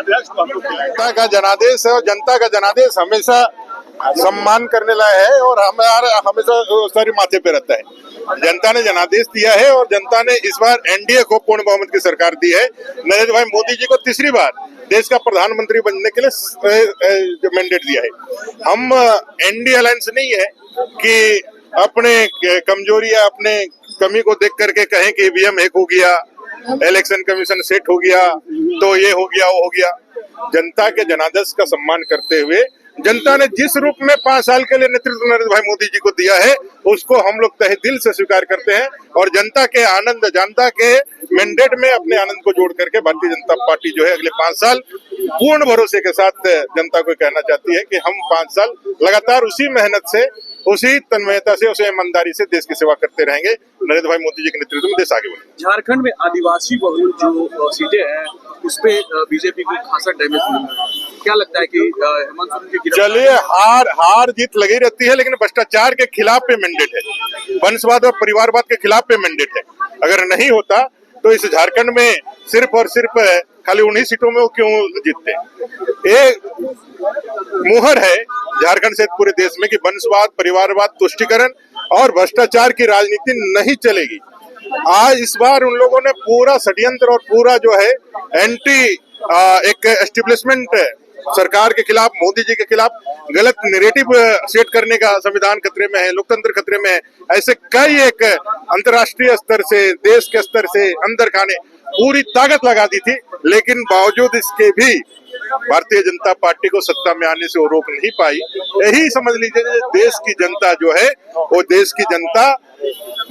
जनता का जनादेश है और जनता का जनादेश हमेशा सम्मान करने लायक है और हमारा हमेशा सारी माथे पे रहता है। जनता ने जनादेश दिया है और जनता ने इस बार एनडीए को पूर्ण बहुमत की सरकार दी है। नरेंद्र भाई मोदी जी को तीसरी बार देश का प्रधानमंत्री बनने के लिए मैंडेट दिया है। हम एनडीए अलायंस नहीं है कि अपने कमजोरी या अपने कमी को देख करके कहें कि ईवीएम हैक हो गया, इलेक्शन कमीशन सेट हो गया, तो ये हो गया वो हो गया। जनता के जनादेश का सम्मान करते हुए जनता ने जिस रूप में 5 साल के लिए नेतृत्व नरेंद्र भाई मोदी जी को दिया है उसको हम लोग तहे दिल से स्वीकार करते हैं और जनता के आनंद, जनता के मैंडेट में अपने आनंद को जोड़ करके भारतीय जनता पार्टी जो है अगले 5 साल पूर्ण भरोसे के साथ जनता को कहना चाहती है कि हम 5 साल लगातार उसी मेहनत से, उसी तन्मयता से, उसी ईमानदारी से देश की सेवा करते रहेंगे। नरेंद्र भाई मोदी जी के नेतृत्व में देश आगे बढ़ेगा। झारखंड में आदिवासी बहुल जो सीटें हैं उस पे बीजेपी को खासा डैमेज मिला है। क्या लगता है कि हेमंत सोरेन के चलिए हार जीत लगी रहती है, लेकिन भ्रष्टाचार के खिलाफ पे मैंडेट है, वंशवाद और परिवारवाद के खिलाफ पे मैंडेट है। अगर नहीं होता तो इस झारखंड में सिर्फ और सिर्फ खाली 19 सीटों में वो क्यों जीतते। ये मुहर है झारखंड से पूरे देश में कि वंशवाद, परिवारवाद, तुष्टीकरण और भ्रष्टाचार की राजनीति नहीं चलेगी। आज इस बार उन लोगों ने पूरा षड्यंत्र और पूरा जो है एंटी एक एस्टेब्लिशमेंट सरकार के खिलाफ, मोदी जी के खिलाफ गलत नैरेटिव सेट करने का संविधान खतरे में है, लोकतंत्र खतरे में है। ऐसे कई एक अंतर्राष्ट्रीय स्तर से, देश के स्तर से अंदर खाने पूरी ताकत लगा दी थी, लेकिन बावजूद इसके भी भारतीय जनता पार्टी को सत्ता में आने से वो रोक नहीं पाई। यही समझ लीजिए देश की जनता जो है वो देश की जनता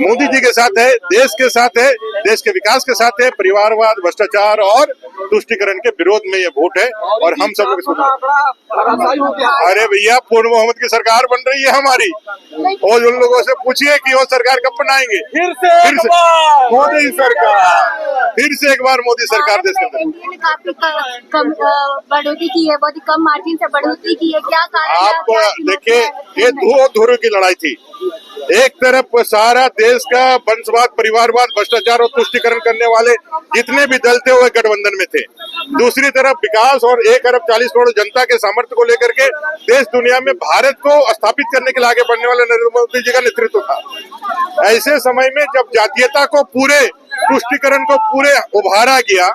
मोदी जी के साथ है, देश के साथ है, देश के विकास के साथ है। परिवारवाद, भ्रष्टाचार और तुष्टीकरण के विरोध में ये वोट है और हम सब लोग अरे भैया पूर्ण बहुमत की सरकार बन रही है हमारी, और उन लोगों से पूछिए कि वो सरकार कब बनाएंगे। फिर से मोदी सरकार, फिर से एक बार मोदी सरकार देश के अंदर काफी कम बढ़ोतरी की है, बहुत ही कम मार्जिन से बढ़ोतरी की है। क्या आप देखिए ये दो ध्रुव की लड़ाई थी। एक तरफ सारा देश का वंशवाद, परिवारवाद, भ्रष्टाचार और तुष्टीकरण करने वाले जितने भी दल थे वो गठबंधन में थे। दूसरी तरफ विकास और 1 अरब 40 करोड़ जनता के सामर्थ्य को लेकर के देश दुनिया में भारत को स्थापित करने के लिए आगे बढ़ने वाले नरेंद्र मोदी जी का नेतृत्व था। ऐसे समय में जब जातीयता को पूरे, तुष्टीकरण को पूरे उभारा गया,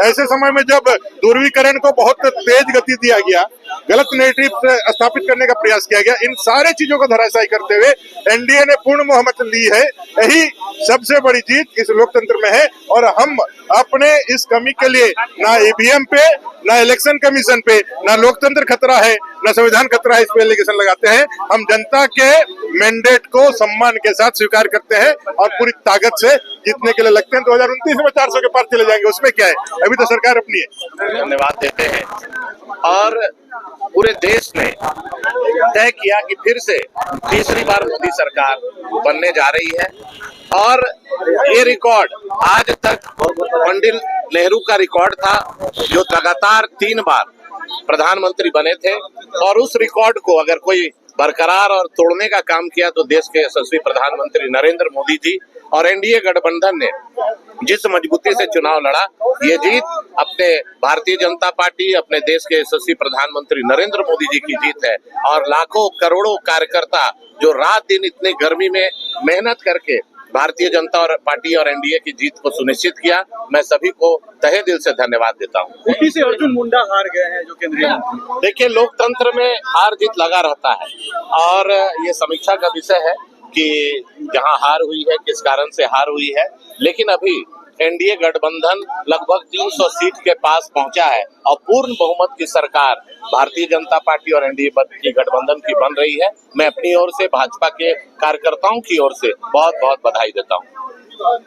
ऐसे समय में जब ध्रुवीकरण को बहुत तेज गति दिया गया, गलत नैरेटिव स्थापित करने का प्रयास किया गया, इन सारे चीजों को धराशायी करते हुए एनडीए ने पूर्ण बहुमत ली है। यही सबसे बड़ी जीत इस लोकतंत्र में है और हम अपने इस कमी के लिए ना ईवीएम पे, ना इलेक्शन कमीशन पे, ना लोकतंत्र खतरा है, ना संविधान खतरा है, इस पे एलिगेशन लगाते हैं। हम जनता के मैंडेट को सम्मान के साथ स्वीकार करते हैं और पूरी ताकत से जीतने के लिए लगते हैं। 2029 में 400 के पार चले जाएंगे, उसमें क्या है, अभी तो सरकार अपनी है। धन्यवाद देते हैं और पूरे देश ने तय किया कि फिर से तीसरी बार मोदी सरकार बनने जा रही है और ये रिकॉर्ड आज तक पंडित नेहरू का रिकॉर्ड था जो लगातार 3 बार प्रधानमंत्री बने थे, और उस रिकॉर्ड को अगर कोई बरकरार और तोड़ने का काम किया तो देश के यशस्वी प्रधानमंत्री नरेंद्र मोदी जी और एनडीए गठबंधन ने जिस मजबूती से चुनाव लड़ा, ये जीत अपने भारतीय जनता पार्टी, अपने देश के यशस्वी प्रधानमंत्री नरेंद्र मोदी जी की जीत है। और लाखों करोड़ों कार्यकर्ता जो रात दिन इतनी गर्मी में मेहनत करके भारतीय जनता और पार्टी और एनडीए की जीत को सुनिश्चित किया, मैं सभी को तहे दिल से धन्यवाद देता हूँ। यूपी से अर्जुन मुंडा हार गए हैं जो केंद्रीय मंत्री। देखिए लोकतंत्र में हार जीत लगा रहता है और ये समीक्षा का विषय है कि जहां हार हुई है, किस कारण से हार हुई है, लेकिन अभी एनडीए गठबंधन लगभग 300 सीट के पास पहुंचा है और पूर्ण बहुमत की सरकार भारतीय जनता पार्टी और एनडीए की गठबंधन की बन रही है। मैं अपनी ओर से, भाजपा के कार्यकर्ताओं की ओर से बहुत बहुत बधाई देता हूं।